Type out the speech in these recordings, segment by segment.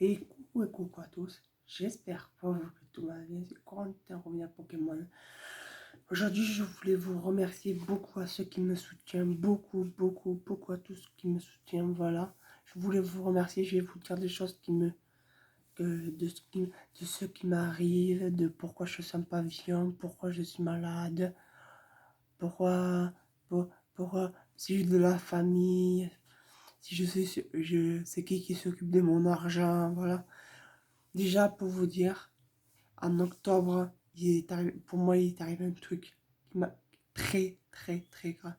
Et coucou à tous. J'espère pour vous que tout va bien. C'est Corentin revient à Pokémon. Aujourd'hui, je voulais vous remercier beaucoup à ceux qui me soutiennent. Beaucoup à tous qui me soutiennent. Voilà. Je voulais vous remercier. Je vais vous dire des choses de ce qui m'arrive, de pourquoi je ne sens pas bien, pourquoi je suis malade, pourquoi, pourquoi si j'ai de la famille, si c'est qui s'occupe de mon argent, voilà. Déjà, pour vous dire, en octobre, pour moi, il est arrivé un truc qui m'a très grave.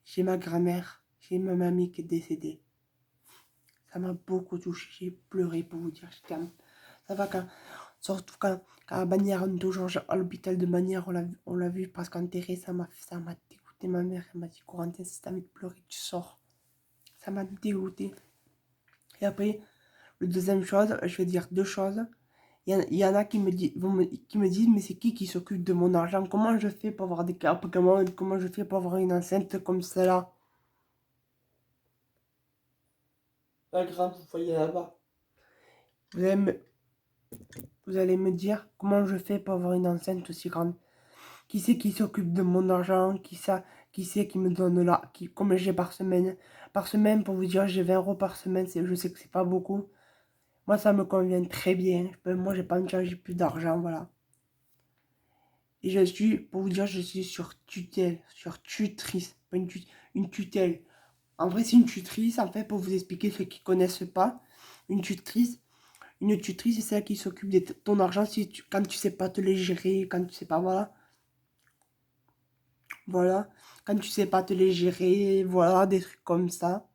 J'ai ma grand-mère, j'ai ma mamie qui est décédée. Ça m'a beaucoup touché, j'ai pleuré pour vous dire. Ça va surtout quand à Bagnères, toujours à l'hôpital de Bagnères, on l'a vu presque enterré, ça m'a dégoûté. Ma mère, elle m'a dit, Corentin, si t'as envie de pleurer, tu sors. Ça m'a dégoûté. Et après, la deuxième chose, je vais dire deux choses. Il y en a qui me disent, mais c'est qui s'occupe de mon argent? Comment je fais pour avoir des cartes Pokémon? Comment je fais pour avoir une enceinte comme celle-là? La grande, vous voyez là-bas. Vous allez me, vous allez me dire, comment je fais pour avoir une enceinte aussi grande? Qui c'est qui s'occupe de mon argent? Qui c'est qui me donne là? Combien j'ai par semaine? Par semaine, pour vous dire, j'ai 20 euros par semaine. Je sais que c'est pas beaucoup. Moi, ça me convient très bien. Moi, j'ai pas envie de changer plus d'argent, voilà. Et pour vous dire, je suis sur tutelle, sur tutrice, pas une tutelle. En vrai, c'est une tutrice, en fait, pour vous expliquer ceux qui ne connaissent pas. Une tutrice, c'est celle qui s'occupe de ton argent quand tu sais pas te les gérer, quand tu sais pas, voilà. Voilà. Quand tu sais pas te les gérer, voilà, des trucs comme ça.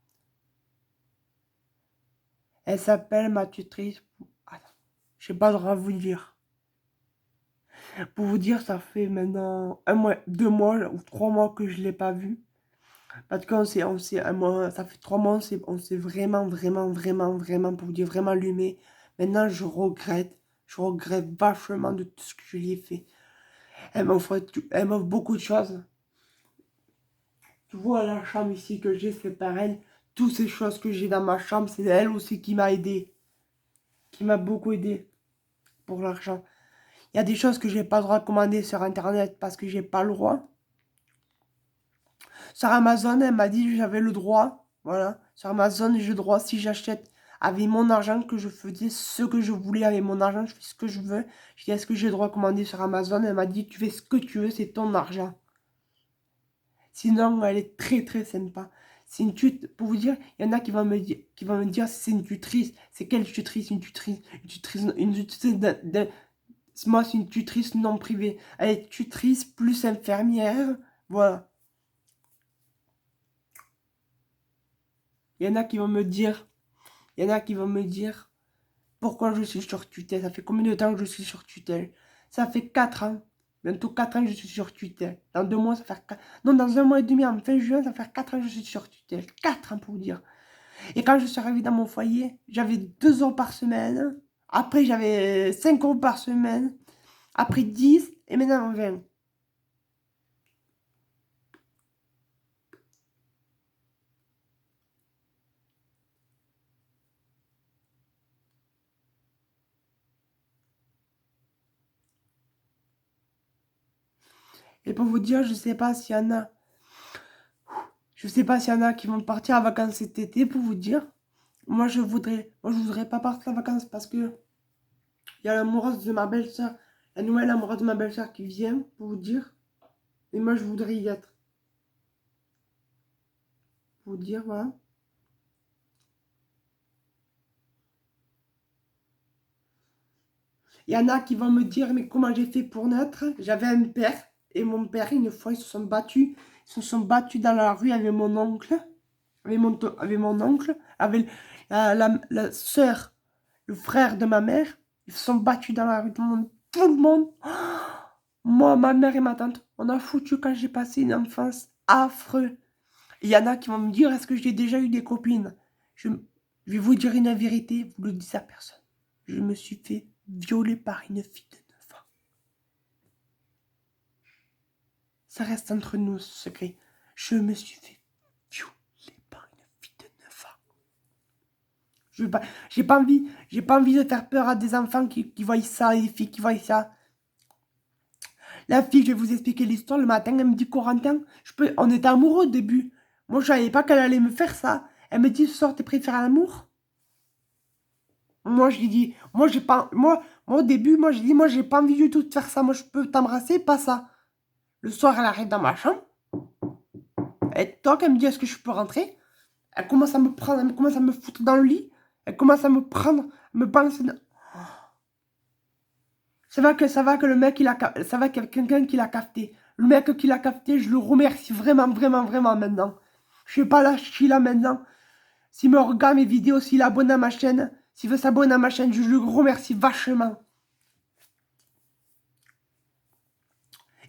Elle s'appelle ma tutrice. Attends, je n'ai pas le droit de vous le dire. Pour vous dire, ça fait maintenant 1 mois, 2 mois ou 3 mois que je ne l'ai pas vue. Parce ça fait 3 mois, on s'est vraiment, pour vous dire, vraiment allumé. Maintenant, je regrette vachement de tout ce que je lui ai fait. Elle m'offre beaucoup de choses. Tu vois la chambre ici que j'ai, c'est par elle. Toutes ces choses que j'ai dans ma chambre, c'est elle aussi qui m'a aidé. Qui m'a beaucoup aidé pour l'argent. Il y a des choses que j'ai pas le droit de commander sur Internet parce que j'ai pas le droit. Sur Amazon, elle m'a dit que j'avais le droit. Voilà. Sur Amazon, j'ai le droit, si j'achète avec mon argent, que je faisais ce que je voulais avec mon argent, je fais ce que je veux. Je dis, est-ce que j'ai le droit de commander sur Amazon? Elle m'a dit, tu fais ce que tu veux, c'est ton argent. Sinon, elle est très sympa. C'est une pour vous dire, il y en a qui vont me dire si c'est une tutrice. C'est quelle tutrice? Une tutrice moi, c'est une tutrice non privée. Elle est tutrice plus infirmière. Voilà. Il y en a qui vont me dire, pourquoi je suis sur tutelle. Ça fait combien de temps que je suis sur tutelle? Ça fait 4 ans. Bientôt 4 ans que je suis sur tutelle. Dans 2 mois, ça fait 4... Non, dans 1 mois et demi, en fin juin, ça fait 4 ans que je suis sur tutelle. 4 ans pour vous dire. Et quand je suis arrivée dans mon foyer, j'avais 2 heures par semaine. Après, j'avais 5 euros par semaine. Après 10 et maintenant 20. Et pour vous dire, je sais pas s'il y en a. Je sais pas s'il y en a qui vont partir en vacances cet été, pour vous dire. Je voudrais pas partir en vacances parce que il y a l'amoureuse de ma belle-sœur, la nouvelle amoureuse de ma belle-sœur qui vient, pour vous dire. Et moi, je voudrais y être. Pour vous dire, voilà. Il y en a qui vont me dire, mais comment j'ai fait pour naître? J'avais un père, et mon père, une fois, ils se sont battus. Ils se sont battus dans la rue avec mon oncle. Avec mon oncle, avec la sœur, le frère de ma mère. Ils se sont battus dans la rue. Tout le monde. Moi, ma mère et ma tante, on a foutu quand j'ai passé une enfance affreux. Il y en a qui vont me dire, est-ce que j'ai déjà eu des copines? Je vais vous dire une vérité, vous le dites à personne. Je me suis fait violer par une fille de 9 ans. Ça reste entre nous, ce secret. Je me suis fait violer par une fille de 9 ans. j'ai pas envie de faire peur à des enfants qui voient ça et des filles qui voient ça. La fille, je vais vous expliquer l'histoire. Le matin, elle me dit, Corentin, on était amoureux au début. Moi, je savais pas qu'elle allait me faire ça. Elle me dit, ce soir, tu préfères l'amour? Moi, je lui dis, moi, j'ai pas, moi, au début, moi, j'ai dit, moi, j'ai pas envie du tout de faire ça. Moi, je peux t'embrasser, pas ça. Le soir, elle arrive dans ma chambre. Et toc, elle me dit, est-ce que je peux rentrer? Elle commence à me prendre, elle commence à me foutre dans le lit. Elle commence à me prendre, à me balancer. Ça va que le mec, ça va qu'il y a quelqu'un qui l'a capté. Le mec qui l'a capté, je le remercie vraiment, vraiment, vraiment maintenant. Je sais pas là, je suis là maintenant. S'il me regarde mes vidéos, s'il est abonné à ma chaîne, s'il veut s'abonner à ma chaîne, je le remercie vachement.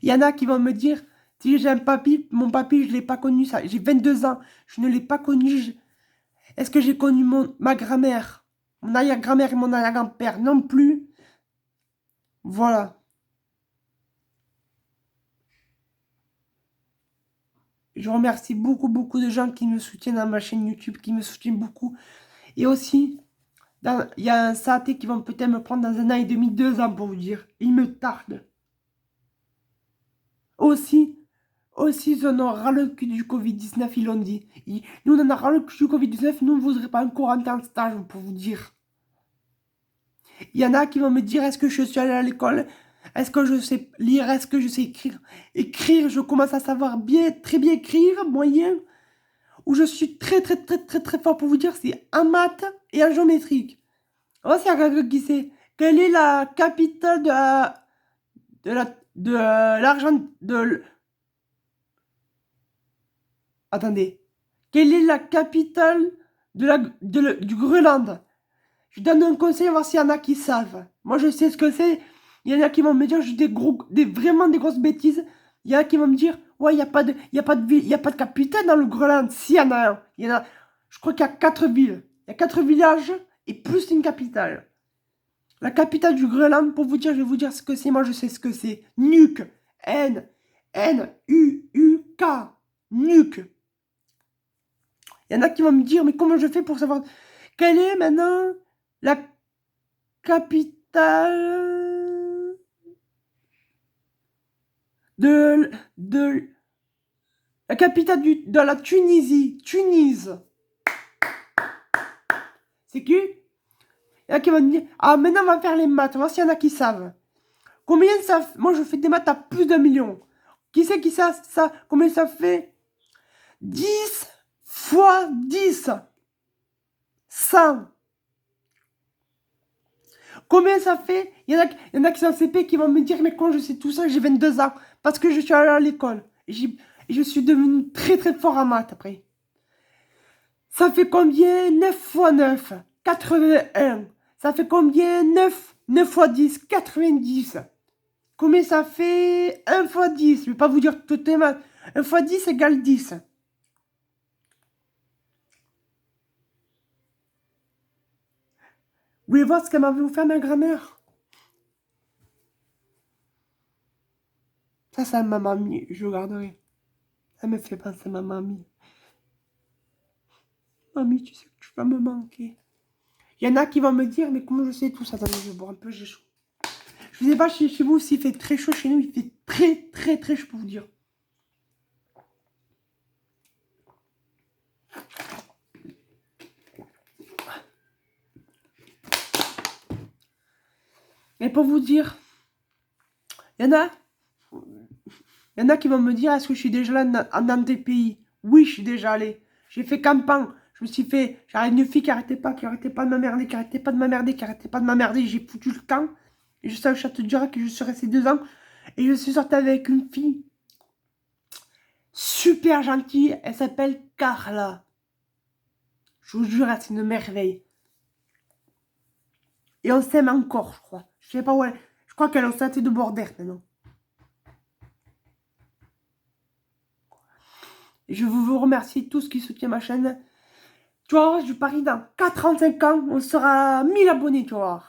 Il y en a qui vont me dire, si j'ai un papy, mon papy, je ne l'ai pas connu, ça. J'ai 22 ans, je ne l'ai pas connu. Est-ce que j'ai connu ma grand-mère, mon arrière-grand-mère et mon arrière-grand-père? Non plus. Voilà. Je remercie beaucoup, beaucoup de gens qui me soutiennent dans ma chaîne YouTube, qui me soutiennent beaucoup. Et aussi, il y a un saté qui va peut-être me prendre dans un an et demi, 2 ans pour vous dire. Il me tarde. Aussi, ils en ont ras le cul du Covid-19, ils l'ont dit. Nous, on en a ras le cul du Covid-19, nous, on ne voudrait pas encore entrer en stage, pour vous dire. Il y en a qui vont me dire, est-ce que je suis allé à l'école? Est-ce que je sais lire? Est-ce que je sais écrire? Écrire, je commence à savoir bien, très bien écrire, moyen. Où je suis très, très, très, très, très fort pour vous dire, c'est en maths et en géométrique. Oh, c'est quelqu'un qui sait. Quelle est la capitale de l'argent, attendez. Quelle est la capitale du Groenland? Je donne un conseil, on va voir s'il y en a qui savent. Moi, je sais ce que c'est. Il y en a qui vont me dire, je dis vraiment des grosses bêtises. Il y en a qui vont me dire, ouais, il y a pas de ville, il y a pas de capitale dans le Groenland. Si, il y en a un. Je crois qu'il y a 4 villes. Il y a 4 villages et plus une capitale. La capitale du Groenland, pour vous dire, je vais vous dire ce que c'est. Moi, je sais ce que c'est. Nuuk. N-N-U-U-K. Nuuk. Il y en a qui vont me dire, mais comment je fais pour savoir quelle est maintenant la capitale de la capitale de la Tunisie. Tunis. C'est qui? Il y en a qui vont me dire, ah, maintenant on va faire les maths. On va voir s'il y en a qui savent. Combien ça fait? Moi, je fais des maths à plus d'1 million. Qui c'est qui sait ça? Combien ça fait? 10 fois 10. 100. Combien ça fait? Il y en a qui sont en CP qui vont me dire, mais quand je sais tout ça, j'ai 22 ans. Parce que je suis allé à l'école. Et je suis devenu très très fort en maths après. Ça fait combien? 9 fois 9? 81. Ça fait combien? 9 fois 10? 90. Combien ça fait 1 fois 10? Je ne vais pas vous dire toutes les maths. 1 fois 10 égale 10. Vous voulez voir ce qu'elle m'avait offert ma grand-mère? Ça, c'est ma mamie. Je regarderai. Ça me fait penser à ma mamie. Mamie, tu sais que tu vas me manquer. Il y en a qui vont me dire, mais comment je sais tout ça? Attendez, je vais boire un peu, j'ai chaud. Je ne sais pas chez vous s'il fait très chaud. Chez nous, il fait très, très, très chaud pour vous dire. Mais pour vous dire, il y en a qui vont me dire, est-ce que je suis déjà allé dans des pays? Oui, je suis déjà allé. J'ai fait camping. Je me suis fait, j'arrête une fille qui arrêtait pas de m'emmerder, qui arrêtait pas de m'emmerder, qui arrêtait pas de m'emmerder. J'ai foutu le camp. Et je suis au château de Durac et je suis resté 2 ans. Et je suis sorti avec une fille super gentille. Elle s'appelle Carla. Je vous jure, c'est une merveille. Et on s'aime encore, je crois. Je sais pas où elle. Je crois qu'elle est au stade de Bordère maintenant. Et je vous remercie tous qui soutiennent ma chaîne. Tu vois, je parie dans 45 ans, on sera 1000 abonnés, tu vois.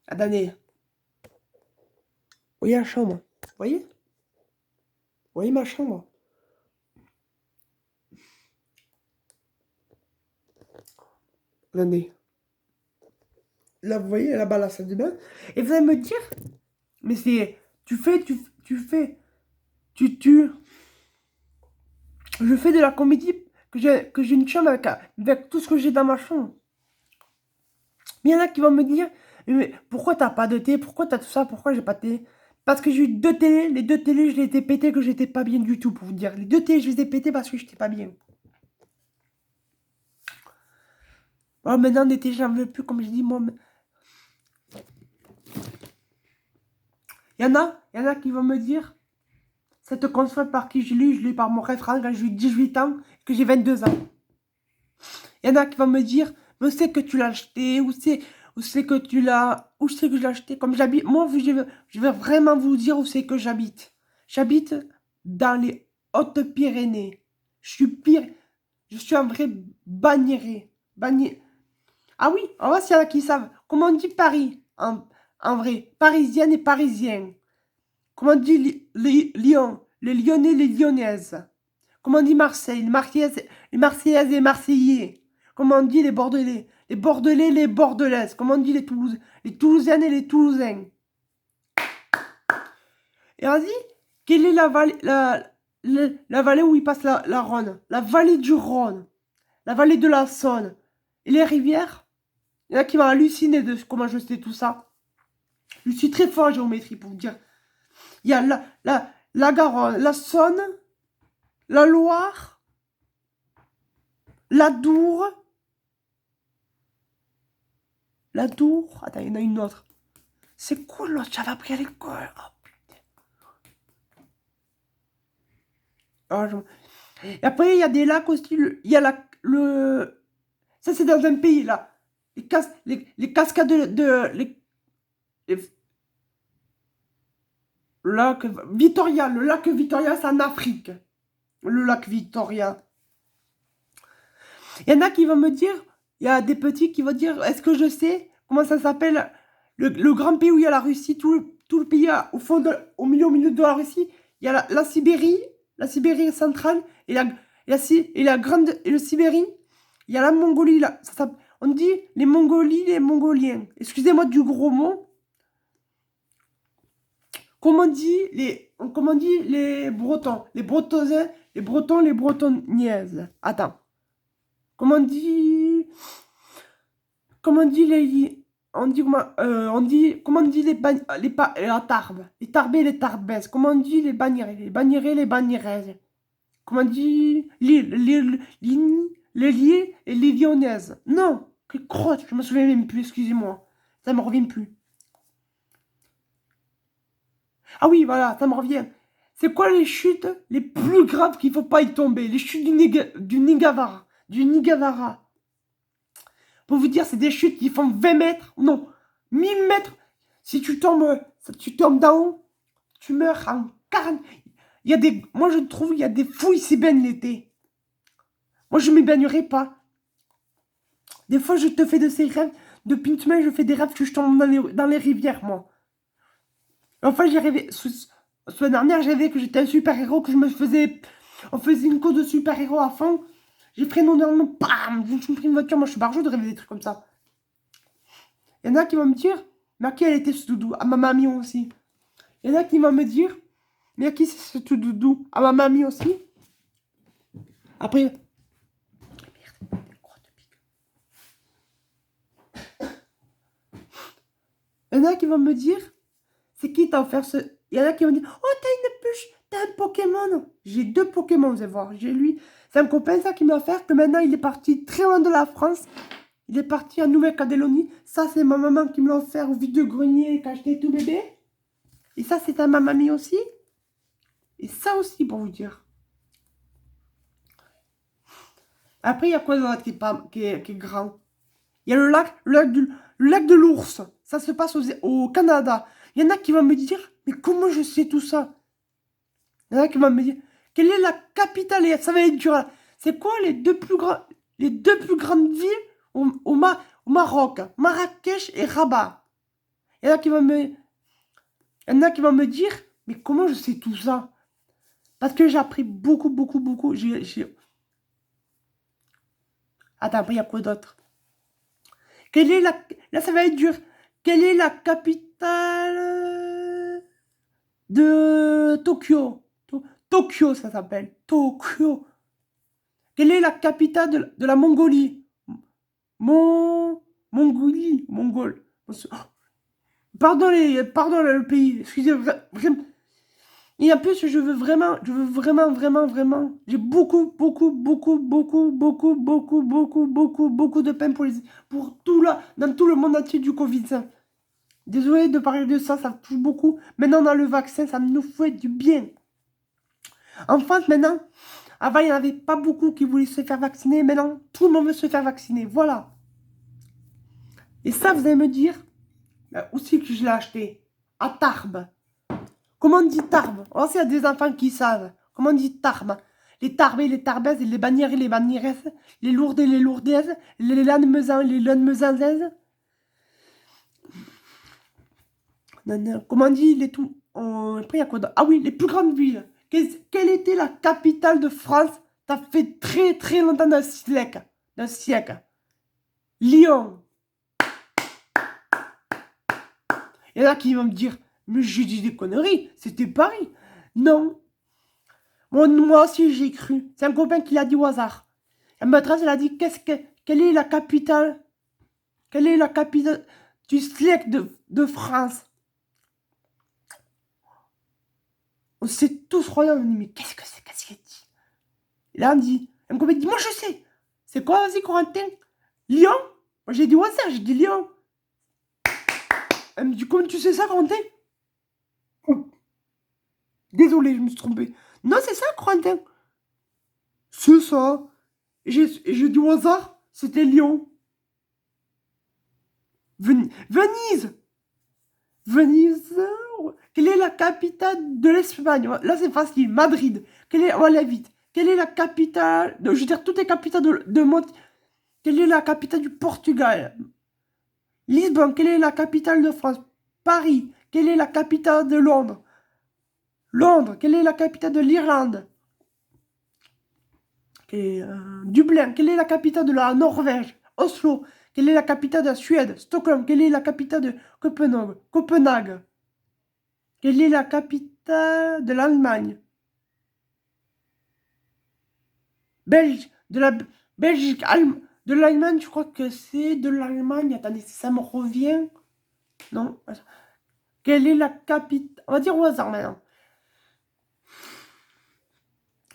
Attendez. voyez la chambre? Vous voyez? Vous voyez ma chambre? Attendez. Là, vous voyez, là-bas, la salle de bain. Et vous allez me dire, mais c'est... Tu fais... Je fais de la comédie que j'ai une chambre avec tout ce que j'ai dans ma chambre. Mais il y en a qui vont me dire, mais pourquoi t'as pas de télé? Pourquoi t'as tout ça? Pourquoi j'ai pas de télé? Parce que j'ai eu 2 télés. Les 2 télés, je les ai pétées que j'étais pas bien du tout, pour vous dire. Les 2 télés, je les ai pétées parce que j'étais pas bien. Oh, maintenant, des télés, j'en veux plus, comme je dis, moi. Il y en a qui vont me dire, cette console par qui je l'ai par mon référent quand j'ai eu 18 ans, que j'ai 22 ans. Il y en a qui vont me dire, où c'est que tu l'as acheté, où c'est que tu l'as, où c'est que je l'ai acheté, comme j'habite, moi, je vais vraiment vous dire où c'est que j'habite. J'habite dans les Hautes-Pyrénées. Je suis un vrai bagnéré. Ah oui, on va voir s'il y en a qui savent. Comment on dit Paris, en vrai, parisienne et parisien. Comment on dit Lyon, les Lyonnais, les Lyonnaises. Comment on dit Marseille, les Marseillaises et les Marseillais. Comment on dit les Bordelais, les Bordelaises. Comment on dit les Toulousaines et les Toulousains. Et vas-y, quelle est la vallée où il passe la Rhône? La vallée du Rhône, la vallée de la Saône. Et les rivières? Il y en a qui m'ont halluciné de comment je sais tout ça. Je suis très fort en géométrie, pour vous dire. Il y a la Garonne, la Saône, la Loire, la Dour. La Dour. Attends, il y en a une autre. C'est cool, l'autre, j'avais appris à l'école. Oh, putain. Et après, il y a des lacs aussi. Il y a ça, c'est dans un pays, là. Les cascades les le lac Victoria, c'est en Afrique. Le lac Victoria. Il y en a qui vont me dire, il y a des petits qui vont dire, est-ce que je sais comment ça s'appelle le grand pays où il y a la Russie, tout le pays au milieu de la Russie, il y a la Sibérie centrale et la grande et le Sibérie, il y a la Mongolie là, on dit les Mongolies, les Mongoliens. Excusez-moi du gros mot. Comment on dit les Bretons, les Bretons, les Bretons, les Bretonnaises. Attends. Comment on dit la Tarbes, les Tarbais, les Tarbaises. Comment on dit les Bagnérés, les Bagnéraises. Comment on dit les Liés et les Lyonnaises. Non, que crotte, je me souviens même plus, excusez-moi. Ça me revient plus. Ah oui, voilà, ça me revient. C'est quoi les chutes les plus graves qu'il faut pas y tomber? Les chutes du Niagara. Pour vous dire, c'est des chutes qui font 20 mètres, non, 1000 mètres. Si tu tombes d'en haut, tu meurs en 40. Moi, je trouve, il y a des fous qui s'y baignent l'été. Moi, je ne m'y baignerai pas. Des fois, je te fais de ces rêves. Depuis une semaine, je fais des rêves que je tombe dans les rivières, moi. Enfin, j'ai rêvé. Semaine dernière, j'ai rêvé que j'étais un super-héros, que on faisait une course de super-héros à fond. J'ai freiné énormément, bam, je me suis pris une voiture. Moi, je suis barjot de rêver des trucs comme ça. Il y en a qui vont me dire, mais à qui elle était ce doudou? À ma mamie aussi. Il y en a qui vont me dire, mais à qui c'est ce doudou? À ma mamie aussi. Après, merde, il y en a qui vont me dire, c'est qui t'a offert ce... Il y en a qui vont dire, oh, t'as une peluche, t'as un Pokémon. J'ai 2 Pokémon, vous allez voir. J'ai lui, c'est un copain, ça, qui m'a offert, que maintenant, il est parti très loin de la France. Il est parti en Nouvelle-Calédonie. Ça, c'est ma maman qui me l'a offert au vide-grenier quand j'étais tout bébé. Et ça, c'est à ma mamie aussi. Et ça aussi, pour vous dire. Après, il y a quoi d'autre qui est grand? Il y a le lac de l'ours. Ça se passe au Canada. Il y en a qui vont me dire, mais comment je sais tout ça? Il y en a qui vont me dire, quelle est la capitale? Et ça va être dur. C'est quoi les deux plus grandes villes au Maroc? Marrakech et Rabat. Il y en a qui vont me... Il y en a qui vont me dire, mais comment je sais tout ça? Parce que j'ai appris beaucoup, beaucoup, beaucoup. Attends, après, il y a quoi d'autre? Quelle est la... Là, ça va être dur. Quelle est la capitale de Tokyo? Tokyo, ça s'appelle. Tokyo. Quelle est la capitale de la Mongolie? Mongolie. Mongol. Pardon, pardon le pays. Excusez-moi. Et en plus, je veux vraiment, vraiment. J'ai beaucoup, beaucoup, beaucoup, beaucoup, beaucoup, beaucoup, beaucoup, beaucoup, beaucoup de peine pour tout là, dans tout le monde entier du Covid. Ça. Désolé de parler de ça, ça touche beaucoup. Maintenant, on a le vaccin, ça nous fait du bien. En France, maintenant, avant, il n'y en avait pas beaucoup qui voulaient se faire vacciner. Maintenant, tout le monde veut se faire vacciner. Voilà. Et ça, vous allez me dire, aussi que je l'ai acheté. À Tarbes. Comment on dit Tarbes? Oh, s'il y a des enfants qui savent. Comment on dit Tarbes? Les Tarbais, les Tarbaises, les Bagnères et les Bagnéraises, les Lourdes et les Lourdaises, les Lannemezans et les Lannemezanaises. Comment on dit les tout... Après, il y a quoi d'autre? Ah oui, les plus grandes villes. Quelle était la capitale de France? Ça fait très très longtemps d'un siècle. D'un siècle. Lyon. Il y en a qui vont me dire, mais j'ai dit des conneries, c'était Paris. Non. Moi aussi j'ai cru. C'est un copain qui l'a dit au hasard. La maîtresse, elle a dit, quelle est la capitale? Quelle est la capitale du siècle de France? On s'est tous regardés, on dit, mais qu'est-ce qu'elle dit? Et là, on dit, un copain dit, moi je sais. C'est quoi, vas-y, Corentin? Lyon? Moi j'ai dit au hasard, j'ai dit Lyon. Elle me dit, comment tu sais ça, Corentin? Désolé, je me suis trompé. Non, c'est ça, Corentin. C'est ça. Et j'ai dit au hasard, c'était Lyon. Venise. Venise. Quelle est la capitale de l'Espagne? Là, c'est facile. Madrid. On va aller vite. Quelle est la capitale... Je veux dire, toutes les capitales de Quelle est la capitale du Portugal? Lisbonne. Quelle est la capitale de France? Paris. Quelle est la capitale de Londres? Londres. Quelle est la capitale de l'Irlande? Dublin. Quelle est la capitale de la Norvège? Oslo. Quelle est la capitale de la Suède? Stockholm. Quelle est la capitale de Copenhague? Quelle est la capitale de l'Allemagne? Belgique. Belgique. De l'Allemagne, je crois que c'est de l'Allemagne. Attendez, si ça me revient. Non. Quelle est la capitale? On va dire au hasard maintenant.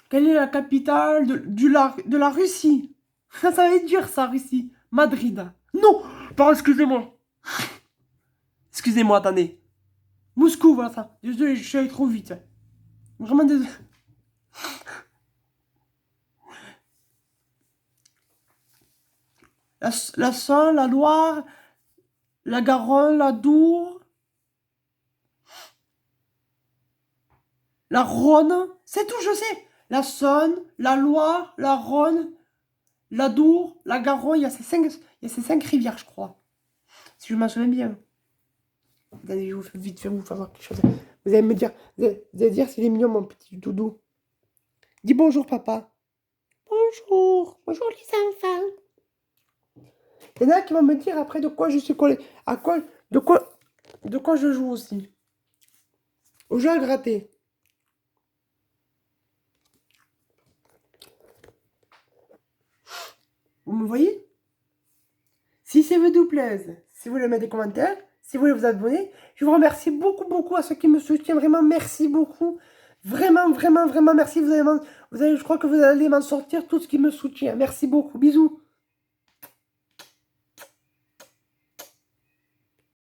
Quelle est la capitale de la Russie? Ça va être dur, ça, Russie. Madrid. Non! Pardon, excusez-moi. Excusez-moi, attendez. Moscou, voilà ça. Désolé, je suis allé trop vite. Vraiment désolé. La Saône, la Loire, la Garonne, la Dour, la Rhône. C'est tout, je sais. La Saône, la Loire, la Rhône, la Dour, la Garonne. Il y a ces cinq rivières, je crois. Si je m'en souviens bien. Allez, je vous fais vite fait vous faire voir quelque chose. Vous allez me dire, vous allez dire s'il est mignon, mon petit doudou. Dis bonjour, papa. Bonjour. Bonjour, les enfants. Il y en a qui vont me dire après de quoi je suis collé. De quoi je joue aussi. Au jeu à gratter. Vous me voyez? Si ça vous plaise, si vous voulez mettre des commentaires, si vous voulez vous abonner, je vous remercie beaucoup, beaucoup à ceux qui me soutiennent. Vraiment, merci beaucoup. Vraiment, vraiment, vraiment, merci. Je crois que vous allez m'en sortir tout ce qui me soutient. Merci beaucoup. Bisous.